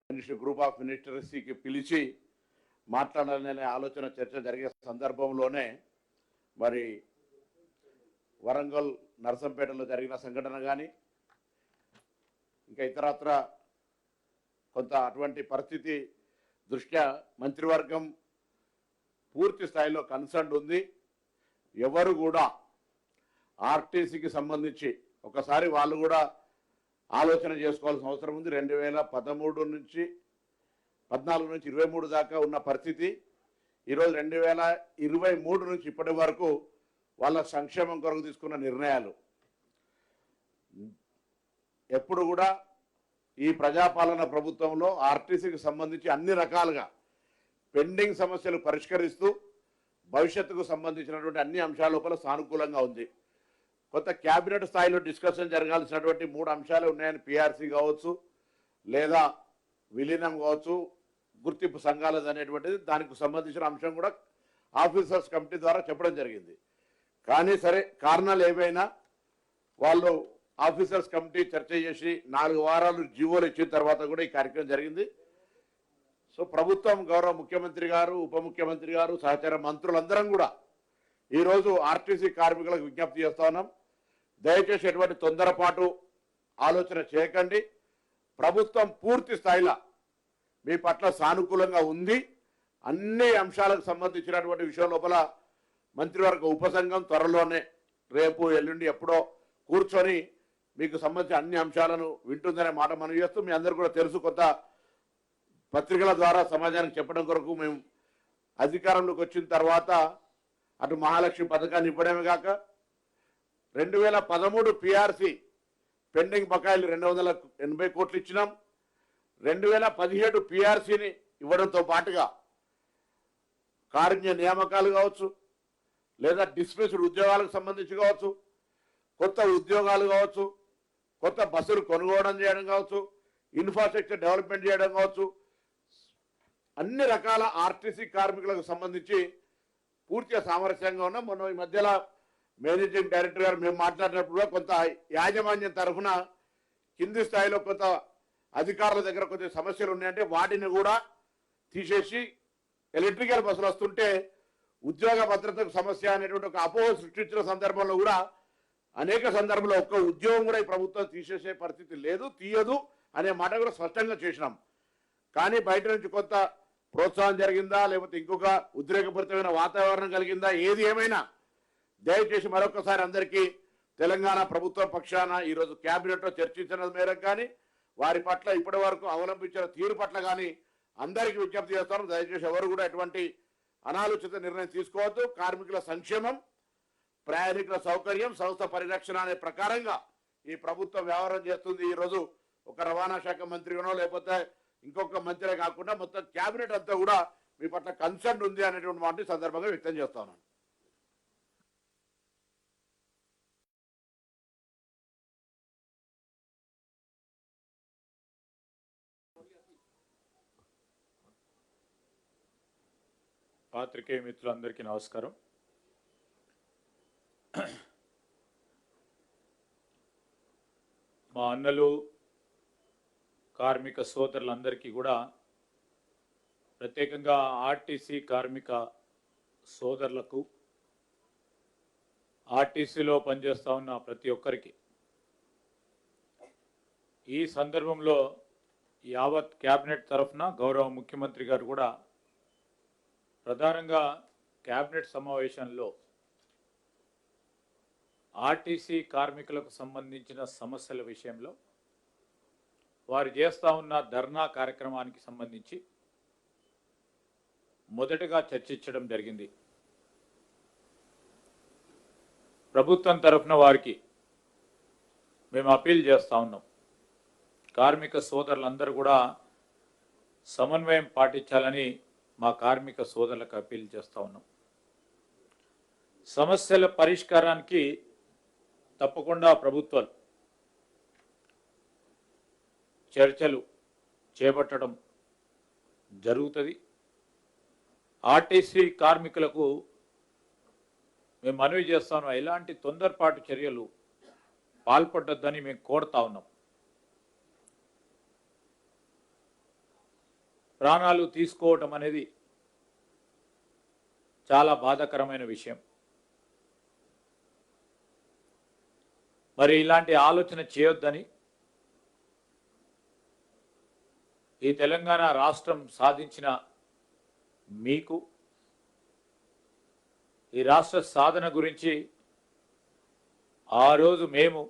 Group of మినిస్టర్స్కి పిలిచి మాట్లాడాలనే ఆలోచన చర్చ జరిగే సందర్భంలోనే మరి వరంగల్ నర్సంపేటలో జరిగిన సంఘటన కానీ ఇంకా ఇతరత్ర కొంత అటువంటి పరిస్థితి దృష్ట్యా మంత్రివర్గం పూర్తి స్థాయిలో కన్సర్న్ ఉంది. ఎవరు కూడా ఆర్టీసీకి సంబంధించి ఒకసారి వాళ్ళు కూడా ఆలోచన చేసుకోవాల్సిన అవసరం ఉంది. 2014 నుంచి 23 దాకా ఉన్న పరిస్థితి ఈరోజు 2023 నుంచి ఇప్పటి వరకు వాళ్ళ సంక్షేమం కొరకు తీసుకున్న నిర్ణయాలు ఎప్పుడు కూడా ఈ ప్రజాపాలన ప్రభుత్వంలో ఆర్టీసీకి సంబంధించి అన్ని రకాలుగా పెండింగ్ సమస్యలు పరిష్కరిస్తూ భవిష్యత్తుకు సంబంధించినటువంటి అన్ని అంశాల లోపల సానుకూలంగా ఉంది. కొత్త క్యాబినెట్ స్థాయిలో డిస్కషన్ జరగాల్సినటువంటి 3 అంశాలు ఉన్నాయని పిఆర్సీ కావచ్చు, లేదా విలీనం కావచ్చు, గుర్తింపు సంఘాలది అనేటువంటిది దానికి సంబంధించిన అంశం కూడా ఆఫీసర్స్ కమిటీ ద్వారా చెప్పడం జరిగింది. కానీ సరే కారణాలు ఏవైనా వాళ్ళు ఆఫీసర్స్ కమిటీ చర్చ చేసి 4 వారాలు జీవోలు ఇచ్చిన తర్వాత కూడా ఈ కార్యక్రమం జరిగింది. సో ప్రభుత్వం, గౌరవ ముఖ్యమంత్రి గారు, ఉప ముఖ్యమంత్రి గారు, సహచార మంత్రులందరం కూడా ఈరోజు ఆర్టీసీ కార్మికులకు విజ్ఞప్తి చేస్తా ఉన్నాం. దయచేసి ఎటువంటి తొందరపాటు ఆలోచన చేయకండి. ప్రభుత్వం పూర్తి స్థాయిలో మీ పట్ల సానుకూలంగా ఉంది. అన్ని అంశాలకు సంబంధించినటువంటి విషయం లోపల మంత్రివర్గ ఉపసంఘం త్వరలోనే రేపు ఎల్లుండి ఎప్పుడో కూర్చొని మీకు సంబంధించిన అన్ని అంశాలను వింటుందనే మాట మనం చేస్తూ, మీ అందరూ కూడా తెలుసు, కొత్త పత్రికల ద్వారా సమాజానికి చెప్పడం కొరకు మేము అధికారంలోకి వచ్చిన తర్వాత అటు మహాలక్ష్మి పథకాన్ని ఇవ్వడమే కాక 2013 పిఆర్సీ పెండింగ్ బకాయిలు 280 కోట్లు ఇచ్చినాం. 2017 పిఆర్సీని ఇవ్వడంతో పాటుగా కారుణ్య నియామకాలు కావచ్చు, లేదా డిస్మిస్డ్ ఉద్యోగాలకు సంబంధించి కావచ్చు, కొత్త ఉద్యోగాలు కావచ్చు, కొత్త బస్సులు కొనుగోవడం చేయడం కావచ్చు, ఇన్ఫ్రాస్ట్రక్చర్ డెవలప్మెంట్ చేయడం కావచ్చు, అన్ని రకాల ఆర్టీసీ కార్మికులకు సంబంధించి పూర్తిగా సామరస్యంగా ఉన్నాం. మొన్న ఈ మధ్యలో మేనేజింగ్ డైరెక్టర్ గారు మేము మాట్లాడినప్పుడు కొంత యాజమాన్యం తరఫున కింది స్థాయిలో కొంత అధికారుల దగ్గర కొంచెం సమస్యలు ఉన్నాయంటే వాటిని కూడా తీసేసి ఎలక్ట్రికల్ బస్సులు వస్తుంటే ఉద్యోగ భద్రతకు సమస్య అనేటువంటి ఒక అపోహ సృష్టించిన సందర్భంలో కూడా అనేక సందర్భంలో ఒక్క ఉద్యోగం కూడా ఈ ప్రభుత్వం తీసేసే పరిస్థితి లేదు, తీయదు అనే మాట కూడా స్పష్టంగా చేసినాం. కానీ బయట నుంచి కొంత ప్రోత్సాహం జరిగిందా, లేకపోతే ఇంకొక ఉద్రేకపూరితమైన వాతావరణం కలిగిందా, ఏది ఏమైనా దయచేసి మరొకసారి అందరికీ తెలంగాణ ప్రభుత్వ పక్షాన ఈరోజు క్యాబినెట్లో చర్చించిన మేరకు కానీ వారి పట్ల ఇప్పటి వరకు అవలంబించిన తీరు పట్ల కానీ అందరికీ విజ్ఞప్తి చేస్తాను. దయచేసి ఎవరు కూడా ఎటువంటి అనాలోచిత నిర్ణయం తీసుకోవద్దు. కార్మికుల సంక్షేమం, ప్రయాణికుల సౌకర్యం, సంస్థ పరిరక్షణ అనే ప్రకారంగా ఈ ప్రభుత్వం వ్యవహారం చేస్తుంది. ఈరోజు ఒక రవాణా శాఖ మంత్రిగానో లేకపోతే ఇంకొక మంత్రే కాకుండా మొత్తం క్యాబినెట్ అంతా కూడా మీ పట్ల కన్సర్న్ ఉంది అనేటువంటి మాట సందర్భంగా వ్యక్తం చేస్తా ఉన్నాను. పాత్రికేయ మిత్రులందరికీ నమస్కారం. మా అన్నలు కార్మిక సోదరులందరికీ కూడా, ప్రత్యేకంగా ఆర్టీసీ కార్మిక సోదరులకు, ఆర్టీసీలో పనిచేస్తూ ఉన్న ప్రతి ఒక్కరికి ఈ సందర్భంలో యావత్ క్యాబినెట్ తరఫున గౌరవ ముఖ్యమంత్రి గారు కూడా ప్రధానంగా క్యాబినెట్ సమావేశంలో ఆర్టీసీ కార్మికులకు సంబంధించిన సమస్యల విషయంలో వారు చేస్తూ ఉన్న ధర్నా కార్యక్రమానికి సంబంధించి మొదటగా చర్చించడం జరిగింది. ప్రభుత్వం తరఫున వారికి మేము అపీల్ చేస్తూ ఉన్నాం, కార్మిక సోదరులందరూ కూడా సమన్వయం పాటించాలని మా కార్మిక సోదరులకు అపీల్ చేస్తూ ఉన్నాం. సమస్యల పరిష్కారానికి తప్పకుండా ప్రభుత్వాలు చర్చలు చేపట్టడం జరుగుతుంది. ఆర్టీసీ కార్మికులకు మేము మనవి చేస్తాను, ఎలాంటి తొందరపాటు చర్యలు పాల్పడొద్దని మేము కోరుతా ఉన్నాం. ప్రాణాలు తీసుకోవటం అనేది చాలా బాధాకరమైన విషయం. మరి ఇలాంటి ఆలోచన చేయొద్దని ఈ తెలంగాణ రాష్ట్రం సాధించిన మీకు ఈ రాష్ట్ర సాధన గురించి ఆ రోజు మేము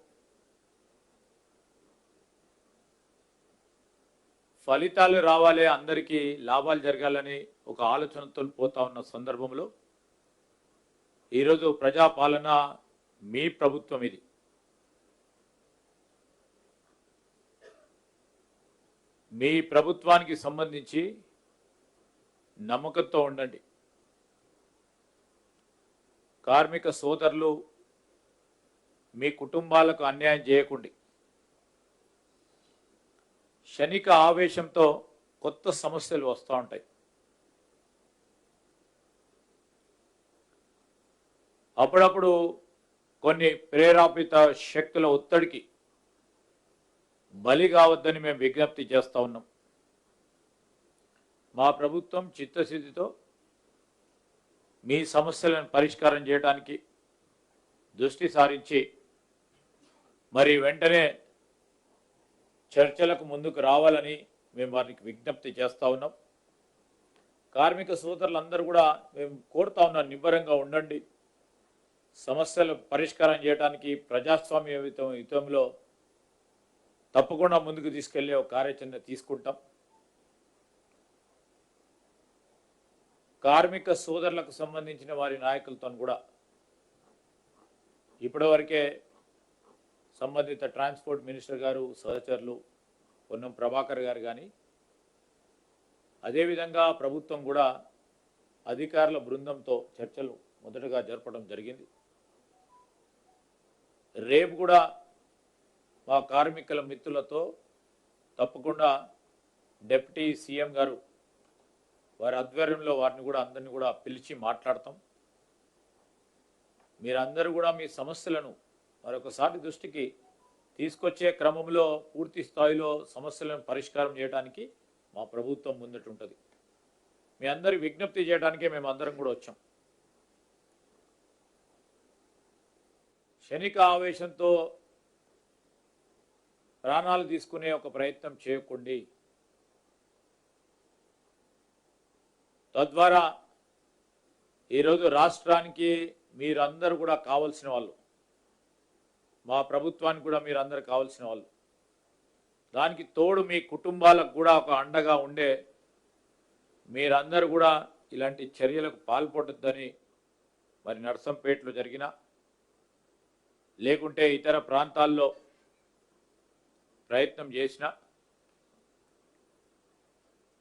ఫలితాలు రావాలి, అందరికీ లాభాలు జరగాలని ఒక ఆలోచనతో పోతా ఉన్న సందర్భంలో ఈరోజు ప్రజాపాలన మీ ప్రభుత్వం ఇది. మీ ప్రభుత్వానికి సంబంధించి నమ్మకంతో ఉండండి. కార్మిక సోదరులు మీ కుటుంబాలకు అన్యాయం చేయకండి. క్షణిక ఆవేశంతో కొత్త సమస్యలు వస్తూ ఉంటాయి. అప్పుడప్పుడు కొన్ని ప్రేరేపిత శక్తుల ఒత్తిడికి బలి కావద్దని మేము విజ్ఞప్తి చేస్తూ ఉన్నాం. మా ప్రభుత్వం చిత్తశుద్ధితో మీ సమస్యలను పరిష్కారం చేయడానికి దృష్టి సారించి మరి వెంటనే చర్చలకు ముందుకు రావాలని మేము వారికి విజ్ఞప్తి చేస్తూ ఉన్నాం. కార్మిక సోదరులందరూ కూడా మేము కోరుతా ఉన్నాం, నిబ్బరంగా ఉండండి. సమస్యలు పరిష్కారం చేయడానికి ప్రజాస్వామ్య యుతంలో తప్పకుండా ముందుకు తీసుకెళ్లే ఒక కార్యాచరణ తీసుకుంటాం. కార్మిక సోదరులకు సంబంధించిన వారి నాయకులతో కూడా ఇప్పటివరకే సంబంధిత ట్రాన్స్పోర్ట్ మినిస్టర్ గారు సహచరులు పొన్నం ప్రభాకర్ గారు కానీ, అదేవిధంగా ప్రభుత్వం కూడా అధికారుల బృందంతో చర్చలు మొదటగా జరపడం జరిగింది. రేపు కూడా మా కార్మికుల మిత్రులతో తప్పకుండా డిప్యూటీ సీఎం గారు వారి ఆధ్వర్యంలో వారిని కూడా అందరినీ కూడా పిలిచి మాట్లాడతాం. మీరందరూ కూడా మీ సమస్యలను మరొకసారి దృష్టికి తీసుకొచ్చే క్రమంలో పూర్తి స్థాయిలో సమస్యలను పరిష్కారం చేయడానికి మా ప్రభుత్వం ముందట ఉంటుంది. మీ అందరి విజ్ఞప్తి చేయడానికే మేము అందరం కూడా వచ్చాం. క్షణిక ఆవేశంతో ప్రాణాలు తీసుకునే ఒక ప్రయత్నం చేయకండి. తద్వారా ఈరోజు రాష్ట్రానికి మీరందరూ కూడా కావాల్సిన వాళ్ళు, మా ప్రభుత్వానికి కూడా మీరందరూ కావాల్సిన వాళ్ళు. దానికి తోడు మీ కుటుంబాలకు కూడా ఒక అండగా ఉండే మీరందరూ కూడా ఇలాంటి చర్యలకు పాల్పడొద్దని మరి నర్సంపేటలో జరిగిన లేకుంటే ఇతర ప్రాంతాల్లో ప్రయత్నం చేసిన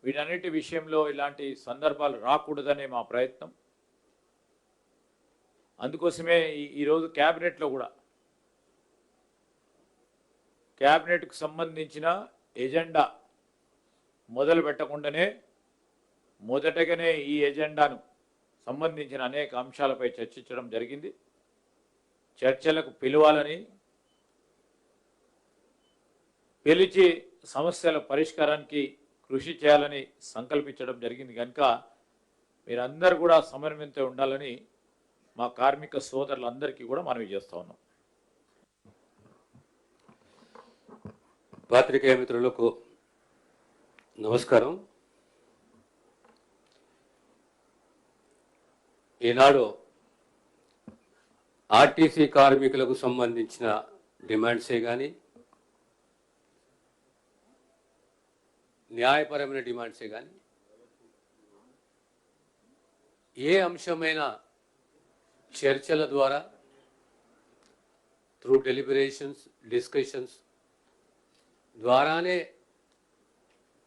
వీటన్నిటి విషయంలో ఇలాంటి సందర్భాలు రాకూడదనే మా ప్రయత్నం. అందుకోసమే ఈరోజు క్యాబినెట్లో కూడా క్యాబినెట్కు సంబంధించిన ఎజెండా మొదలు పెట్టకుండానే మొదటగానే ఈ ఎజెండాను సంబంధించిన అనేక అంశాలపై చర్చించడం జరిగింది. చర్చలకు పిలవాలని, పిలిచి సమస్యల పరిష్కారానికి కృషి చేయాలని సంకల్పించడం జరిగింది. కనుక మీరందరూ కూడా సమన్వయంతో ఉండాలని మా కార్మిక సోదరులందరికీ కూడా మనవి చేస్తూ ఉన్నాం. పాత్రికేయ మిత్రులకు నమస్కారం. ఈనాడు ఆర్టీసీ కార్మికులకు సంబంధించిన డిమాండ్సే కానీ, న్యాయపరమైన డిమాండ్సే కానీ, ఏ అంశమైనా చర్చల ద్వారా త్రూ డెలిబరేషన్స్, డిస్కషన్స్ ద్వారానే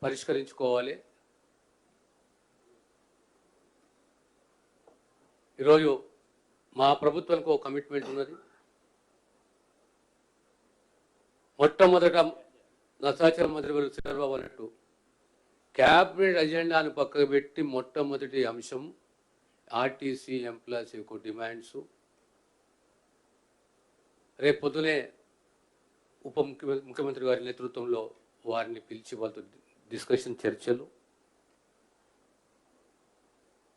పరిష్కరించుకోవాలి. ఈరోజు మా ప్రభుత్వానికి ఒక కమిట్మెంట్ ఉన్నది. మొట్టమొదట నా సహచర మంత్రి చంద్రబాబు అన్నట్టు క్యాబినెట్ అజెండాను పక్కకు పెట్టి మొట్టమొదటి అంశం ఆర్టీసీ ఎంప్లాయీస్ యొక్క డిమాండ్స్. రేపు పొద్దునే ముఖ్యమంత్రి గారి నేతృత్వంలో వారిని పిలిచి వాళ్ళతో డిస్కషన్, చర్చలు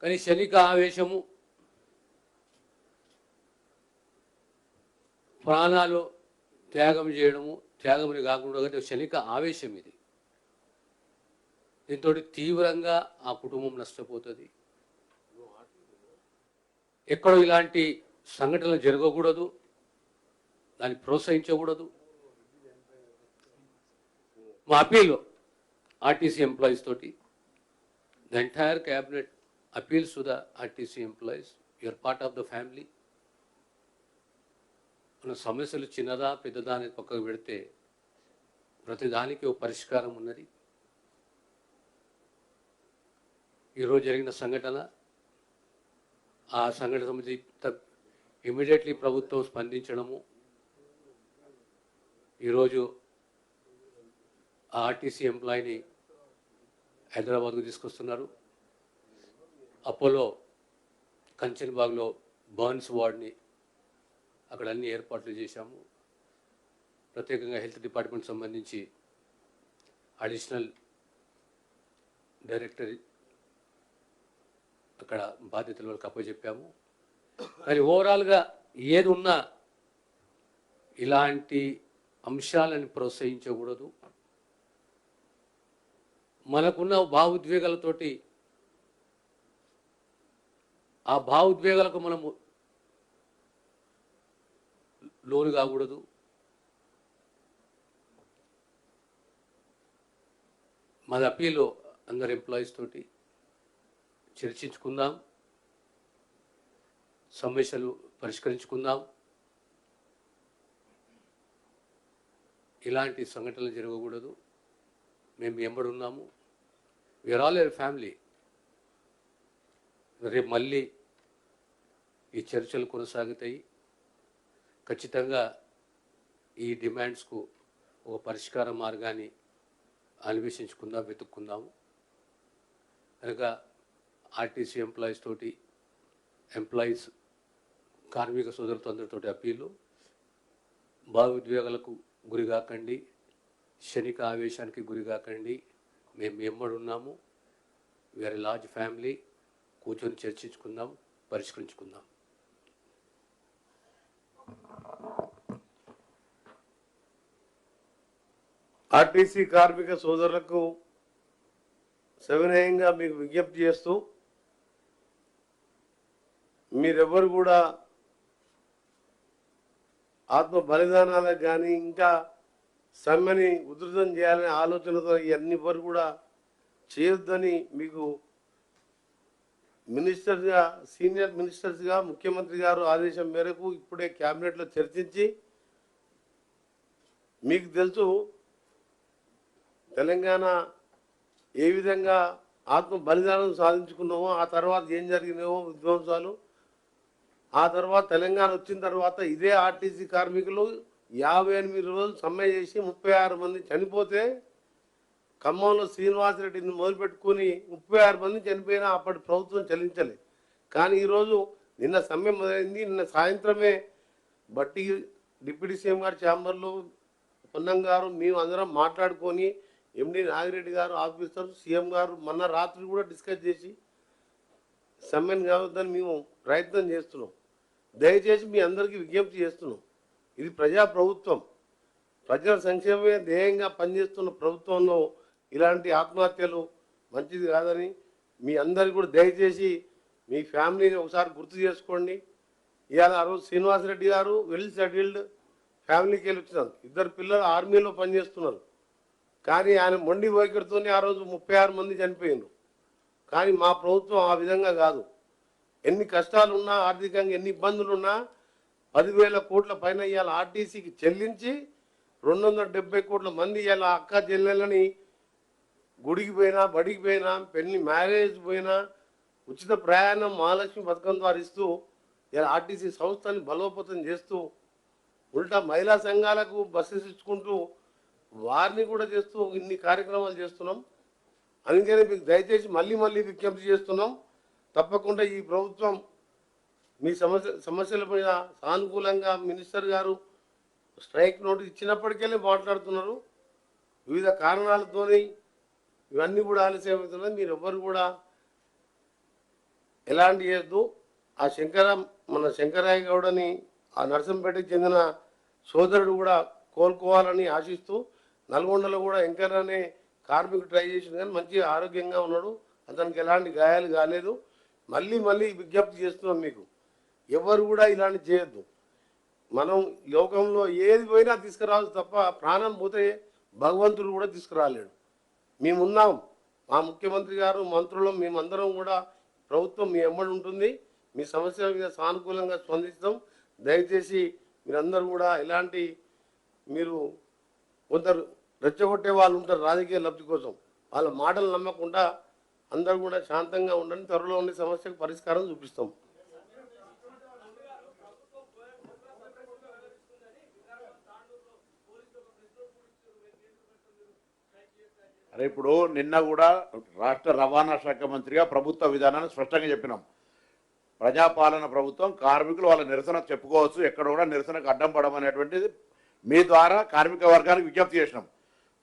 కానీ క్షణిక ఆవేశము, ప్రాణాలు త్యాగం చేయడము, త్యాగముని కాకుండా కానీ క్షణిక ఆవేశం ఇది. దీంతో తీవ్రంగా ఆ కుటుంబం నష్టపోతుంది. ఎక్కడో ఇలాంటి సంఘటనలు జరగకూడదు, దాన్ని ప్రోత్సహించకూడదు. మా అపీల్ ఆర్టీసీ ఎంప్లాయీస్ తోటి, the entire cabinet appeals to the RTC employees, you're part of the family. మన సమస్యలు చిన్నదా పెద్దదా అనేది పక్కకు పెడితే ప్రతిదానికి ఒక పరిష్కారం ఉన్నది. ఈరోజు జరిగిన సంఘటన, ఆ సంఘటన సంబంధించి ఇమీడియట్లీ ప్రభుత్వం స్పందించడము, ఈరోజు ఆ ఆర్టీసీ ఎంప్లాయీని హైదరాబాద్కు తీసుకొస్తున్నారు. అపోలో కంచన్బాగ్లో బర్న్స్ వార్డ్ని అక్కడ అన్ని ఏర్పాట్లు చేశాము. ప్రత్యేకంగా హెల్త్ డిపార్ట్మెంట్ సంబంధించి అడిషనల్ డైరెక్టర్ అక్కడ బాధ్యతల వరకు అప్పచెప్పాము. కానీ ఓవరాల్గా ఏది ఉన్నా ఇలాంటి అంశాలను ప్రోత్సహించకూడదు. మనకున్న భావోద్వేగాలతోటి ఆ భావోద్వేగాలకు మనము లోను కాకూడదు. మాది అప్పీలు అందరు ఎంప్లాయీస్ తోటి చర్చించుకుందాం, సమస్యలు పరిష్కరించుకుందాం. ఇలాంటి సంఘటనలు జరగకూడదు. మేము ఎంబడున్నాము. వీఆర్ ఆల్ ఏ ఫ్యామిలీ. రేపు మళ్ళీ ఈ చర్చలు కొనసాగుతాయి. ఖచ్చితంగా ఈ డిమాండ్స్కు ఒక పరిష్కార మార్గాన్ని అన్వేషించుకుందాం, వెతుక్కుందాము. కనుక ఆర్టీసీ ఎంప్లాయీస్ తోటి, ఎంప్లాయీస్ కార్మిక సోదరులతో అందరితోటి అప్పీలు, భావోద్వేగాలకు గురి కాకండి, క్షణిక ఆవేశానికి గురి కాకండి. మేము ఎమ్మడున్నాము. We are a large family. కూర్చొని చర్చించుకుందాం, పరిష్కరించుకుందాం. ఆర్టీసీ కార్మిక సోదరులకు సవినయంగా మీకు విజ్ఞప్తి చేస్తూ, మీరెవ్వరు కూడా ఆత్మ బలిదానాలకు కానీ ఇంకా సమ్మెని ఉధృతం చేయాలనే ఆలోచనతో ఇవన్నీ వరకు కూడా చేయొద్దని మీకు మినిస్టర్గా, సీనియర్ మినిస్టర్స్గా ముఖ్యమంత్రి గారు ఆదేశం మేరకు ఇప్పుడే క్యాబినెట్లో చర్చించి, మీకు తెలుసు తెలంగాణ ఏ విధంగా ఆత్మ బలిదానం సాధించుకున్నామో, ఆ తర్వాత ఏం జరిగినాయో విధ్వంసాలు. ఆ తర్వాత తెలంగాణ వచ్చిన తర్వాత ఇదే ఆర్టీసీ కార్మికులు 58 రోజులు సమ్మె చేసి 36 మంది చనిపోతే, ఖమ్మంలో శ్రీనివాసరెడ్డిని మొదలుపెట్టుకుని 36 మంది చనిపోయినా అప్పటి ప్రభుత్వం చెల్లించలే. కానీ ఈరోజు నిన్న సమ్మె మొదలైంది. నిన్న సాయంత్రమే బట్టి డిప్యూటీ సీఎం గారు ఛాంబర్లో పొన్నం గారు మేము అందరం మాట్లాడుకొని, ఎండి నాగిరెడ్డి గారు ఆఫీసర్, సీఎం గారు మొన్న రాత్రి కూడా డిస్కస్ చేసి సమ్మెను కావద్దని మేము ప్రయత్నం చేస్తున్నాం. దయచేసి మీ అందరికీ విజ్ఞప్తి చేస్తున్నాం, ఇది ప్రజా ప్రభుత్వం, ప్రజల సంక్షేమమే ధ్యేయంగా పనిచేస్తున్న ప్రభుత్వంలో ఇలాంటి ఆత్మహత్యలు మంచిది కాదని మీ అందరికీ కూడా దయచేసి మీ ఫ్యామిలీని ఒకసారి గుర్తు చేసుకోండి. ఇవాళ ఆ రోజు శ్రీనివాసరెడ్డి గారు వెల్ సెటిల్డ్ ఫ్యామిలీకి వెళ్ళి వచ్చినారు. 2 పిల్లలు ఆర్మీలో పనిచేస్తున్నారు. కానీ ఆయన మొండి వైఖరితోనే ఆ రోజు 36 మంది చనిపోయినారు. కానీ మా ప్రభుత్వం ఆ విధంగా కాదు. ఎన్ని కష్టాలు ఉన్నా, ఆర్థికంగా ఎన్ని ఇబ్బందులు ఉన్నా 10,000 కోట్ల పైన ఇవాళ ఆర్టీసీకి చెల్లించి 270 కోట్ల మంది ఇవాళ అక్క చెల్లెళ్ళని గుడికి పోయినా, బడికి పోయినా, పెళ్లి మ్యారేజ్ పోయినా ఉచిత ప్రయాణం మహాలక్ష్మి పథకం ద్వారా ఇస్తూ ఇలా ఆర్టీసీ సంస్థని బలోపేతం చేస్తూ, ఉల్టా మహిళా సంఘాలకు బస్సెస్ ఇచ్చుకుంటూ వారిని కూడా చేస్తూ ఇన్ని కార్యక్రమాలు చేస్తున్నాం. అందుకనే మీకు దయచేసి మళ్ళీ విజ్ఞప్తి చేస్తున్నాం, తప్పకుండా ఈ ప్రభుత్వం మీ సమస్యల మీద సానుకూలంగా మినిస్టర్ గారు స్ట్రైక్ నోటీస్ ఇచ్చినప్పటికెళ్ళి మాట్లాడుతున్నారు. వివిధ కారణాలతోని ఇవన్నీ కూడా ఆలస్యం అవుతున్నాయి. మీరు ఎవ్వరు కూడా ఎలాంటి చేయొద్దు. ఆ మన శంకరయ్య గౌడని ఆ నర్సంపేటకి చెందిన సోదరుడు కూడా కోలుకోవాలని ఆశిస్తూ, నల్గొండలో కూడా ఎంకర్ అనే కార్మికుడు ట్రై చేసింది కానీ మంచిగా ఆరోగ్యంగా ఉన్నాడు, అతనికి ఎలాంటి గాయాలు కాలేదు. మళ్ళీ మళ్ళీ విజ్ఞప్తి చేస్తున్నాం మీకు, ఎవరు కూడా ఇలాంటి చేయొద్దు. మనం లోకంలో ఏది పోయినా తీసుకురావచ్చు తప్ప ప్రాణం పోతే భగవంతుడు కూడా తీసుకురాలేడు. మేమున్నాం, మా ముఖ్యమంత్రి గారు, మంత్రులు, మేమందరం కూడా, ప్రభుత్వం మీ ఎమ్మడి ఉంటుంది. మీ సమస్యల మీద సానుకూలంగా స్పందిస్తాం. దయచేసి మీరందరూ కూడా మీరు కొందరు రెచ్చగొట్టే వాళ్ళు ఉంటారు రాజకీయ లబ్ధి కోసం, వాళ్ళ మాటలు నమ్మకుండా అందరూ కూడా శాంతంగా ఉండండి. త్వరలో ఉండే సమస్యకు పరిష్కారం చూపిస్తాం. అరే ఇప్పుడు నిన్న కూడా రాష్ట్ర రవాణా శాఖ మంత్రిగా ప్రభుత్వ విధానాన్ని స్పష్టంగా చెప్పినాం. ప్రజాపాలన ప్రభుత్వం, కార్మికులు వాళ్ళ నిరసన చెప్పుకోవచ్చు, ఎక్కడ కూడా నిరసనకు అడ్డం పడమనేటువంటిది మీ ద్వారా కార్మిక వర్గానికి విజ్ఞప్తి చేసినాం.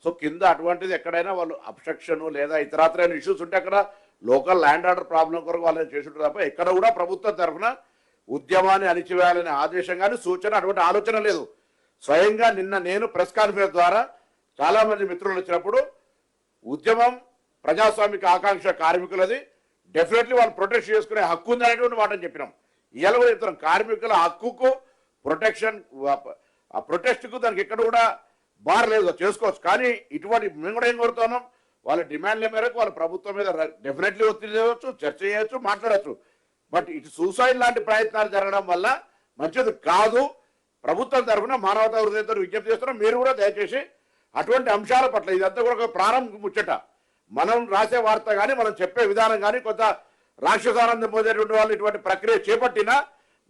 సో కింద అటువంటిది ఎక్కడైనా వాళ్ళు అబ్స్ట్రక్షన్ లేదా ఇతరత్రైన ఇష్యూస్ ఉంటే అక్కడ లోకల్ ల్యాండ్ ఆర్డర్ ప్రాబ్లం కొరకు వాళ్ళని చేస్తుంటారు తప్ప ఎక్కడ కూడా ప్రభుత్వం తరఫున ఉద్యమాన్ని అణిచివేయాలనే ఆదేశం కానీ సూచన అటువంటి ఆలోచన లేదు. స్వయంగా నిన్న నేను ప్రెస్ కాన్ఫరెన్స్ ద్వారా చాలామంది మిత్రులు వచ్చినప్పుడు ఉద్యమం ప్రజాస్వామిక ఆకాంక్ష కార్మికులది, డెఫినెట్లీ వాళ్ళు ప్రొటెక్ట్ చేసుకునే హక్కు ఉంది అనేటువంటి మాటని చెప్పినాం. ఇవాళ కూడా చెప్తున్నాం, కార్మికుల హక్కుకు ప్రొటెక్షన్, ఆ ప్రొటెస్ట్కు దానికి ఎక్కడ కూడా బార్ లేదు, చేసుకోవచ్చు. కానీ ఇటువంటి మేము కూడా ఏం కోరుతున్నాం, వాళ్ళ డిమాండ్ల మేరకు వాళ్ళ ప్రభుత్వం మీద డెఫినెట్లీ ఒత్తిడి చేయవచ్చు, చర్చ చేయవచ్చు, మాట్లాడచ్చు. బట్ ఇటు సూసైడ్ లాంటి ప్రయత్నాలు జరగడం వల్ల మంచిది కాదు. ప్రభుత్వం తరఫున మానవతా హృదయంతో విజ్ఞప్తి చేస్తున్నాం. మీరు కూడా దయచేసి అటువంటి అంశాల పట్ల, ఇదంతా కూడా ఒక ప్రారంభ ముచ్చట, మనం రాసే వార్త కానీ మనం చెప్పే విధానం కానీ కొంత రాక్షసానందం పొందేటువంటి వాళ్ళు ఇటువంటి ప్రక్రియ చేపట్టినా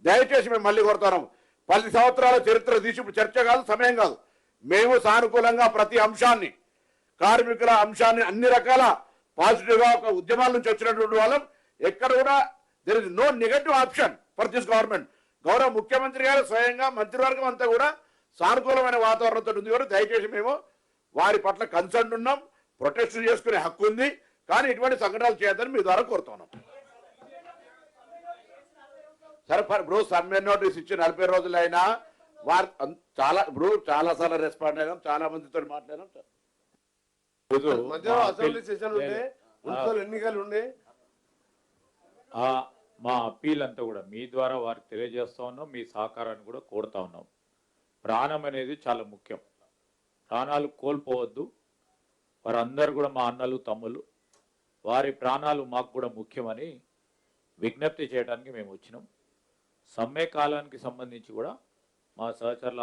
దయచేసి మేము మళ్ళీ కోరుతున్నాం, 10 సంవత్సరాల చరిత్ర తీసి ఇప్పుడు చర్చ కాదు, సమయం కాదు. మేము సానుకూలంగా ప్రతి అంశాన్ని, కార్మికుల అంశాన్ని అన్ని రకాల పాజిటివ్గా ఒక ఉద్యమాల నుంచి వచ్చినటువంటి వాళ్ళం. ఎక్కడ కూడా there is no negative option for this government. గౌరవ ముఖ్యమంత్రి గారు స్వయంగా మంత్రివర్గం అంతా కూడా సానుకూలమైన వాతావరణంతో ఉంది. కూడా దయచేసి మేము వారి పట్ల కన్సర్న్ ఉన్నాం, ప్రొటెస్ట్ చేసుకునే హక్కు ఉంది, కానీ ఇటువంటి సంఘటనలు చేయొద్దని మీ ద్వారా కోరుతున్నాం. సరే ఇప్పుడు సమ్మె నోటీస్ ఇచ్చి 40 రోజులైనా వారు చాలా సార్లు రెస్పాండ్ అయినాం, చాలా మందితో మాట్లాడినాం. మధ్యలో అసెంబ్లీ సెషన్ ఉండే, మున్సిపల్ ఎన్నికలు ఉండే. మా అప్పీల్ అంతా కూడా మీ ద్వారా వారికి తెలియజేస్తా ఉన్నాం, మీ సహకారాన్ని కూడా కోరుతా ఉన్నాం. ప్రాణం అనేది చాలా ముఖ్యం, ప్రాణాలు కోల్పోవద్దు. వారందరూ కూడా మా అన్నలు, తమ్ముళ్ళు, వారి ప్రాణాలు మాకు కూడా ముఖ్యమని విజ్ఞప్తి చేయడానికి మేము వచ్చినాం. సమ్మె కాలానికి సంబంధించి కూడా మా సహచరుల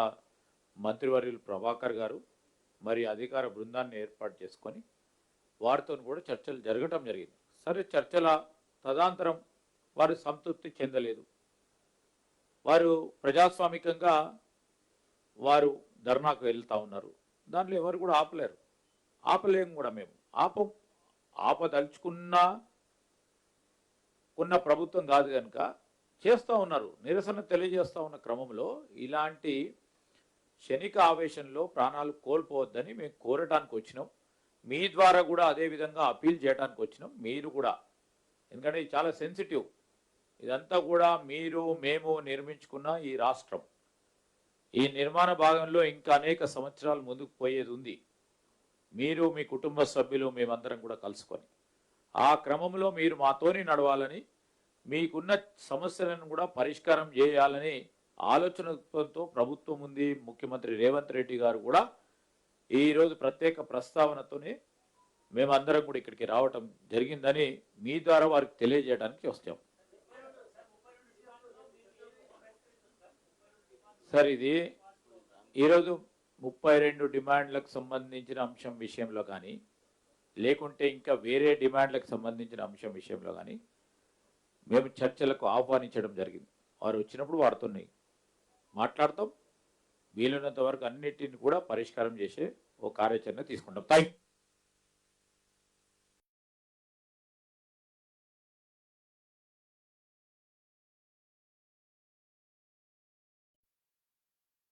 మంత్రివర్యులు ప్రభాకర్ గారు మరి అధికార బృందాన్ని ఏర్పాటు చేసుకొని వారితో కూడా చర్చలు జరగటం జరిగింది. సరే, చర్చల తదనంతరం వారు సంతృప్తి చెందలేదు. వారు ప్రజాస్వామికంగా వారు ధర్నాకు వెళ్తూ ఉన్నారు. దాంట్లో ఎవరు కూడా ఆపలేము కూడా. మేము ఆపదలుచుకున్న ప్రభుత్వం కాదు కనుక చేస్తూ ఉన్నారు. నిరసన తెలియజేస్తూ ఉన్న క్రమంలో ఇలాంటి క్షణిక ఆవేశంలో ప్రాణాలు కోల్పోవద్దని మేము కోరటానికి వచ్చినాం. మీ ద్వారా కూడా అదేవిధంగా అపీల్ చేయడానికి వచ్చినాం. మీరు కూడా, ఎందుకంటే ఇది చాలా సెన్సిటివ్, ఇదంతా కూడా మీరు మేము నిర్మించుకున్న ఈ రాష్ట్రం, ఈ నిర్మాణ భాగంలో ఇంకా అనేక సంవత్సరాలు ముందుకు పోయేది ఉంది. మీరు, మీ కుటుంబ సభ్యులు, మేమందరం కూడా కలుసుకొని ఆ క్రమంలో మీరు మాతోని నడవాలని, మీకున్న సమస్యలను కూడా పరిష్కారం చేయాలని ఆలోచనతో ప్రభుత్వం ఉంది. ముఖ్యమంత్రి రేవంత్ రెడ్డి గారు కూడా ఈరోజు ప్రత్యేక ప్రస్తావనతోనే మేమందరం కూడా ఇక్కడికి రావటం జరిగిందని మీ ద్వారా వారికి తెలియజేయడానికి వస్తాం. సార్, ఇది ఈరోజు 32 డిమాండ్లకు సంబంధించిన అంశం విషయంలో కానీ, లేకుంటే ఇంకా వేరే డిమాండ్లకు సంబంధించిన అంశం విషయంలో కానీ మేము చర్చలకు ఆహ్వానించడం జరిగింది. వారు వచ్చినప్పుడు వారితో మాట్లాడతాం. వీలున్నంత వరకు అన్నిటిని కూడా పరిష్కారం చేసే ఓ కార్యాచరణ తీసుకుంటాం. Thank you.